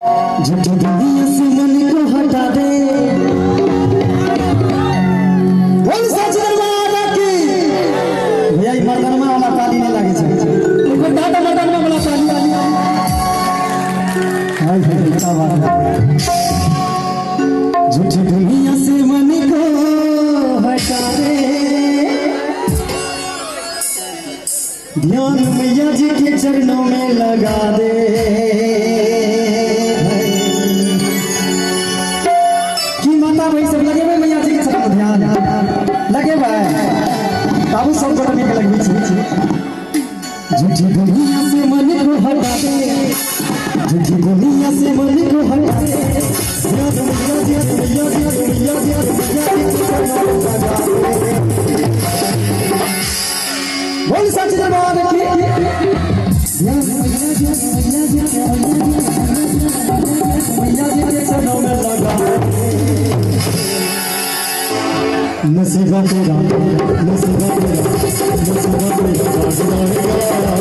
झूठी दुनिया से मन को हटा दे, बोल सच दरबार की भैया मर्दन में वाला ताली नहीं लगे छे कोई दादा मर्दन में वाला ताली वाली हाय हाय क्या बात है। झूठी दुनिया से मन को हटा दे, ध्यान मैया जी के चरणों में लगा दे। भाई सब लगे भाई मैया जी के चरण में ध्यान लगे भाई बाबू सब को निकल लगी छी। झूठी दुनिया से मन को हटा दे, झूठी दुनिया से मन को हटा दे, ध्यान मैया जी मैया जी मैया जी मैया जी के चरणों में लगा दे। बोल सच दरबार की ध्यान मैया जी मैया जी मैया जी के चरणों में लगा दे। नसीबा तेरा नसीबा तेरा नसीबा तेरा नसीबा तेरा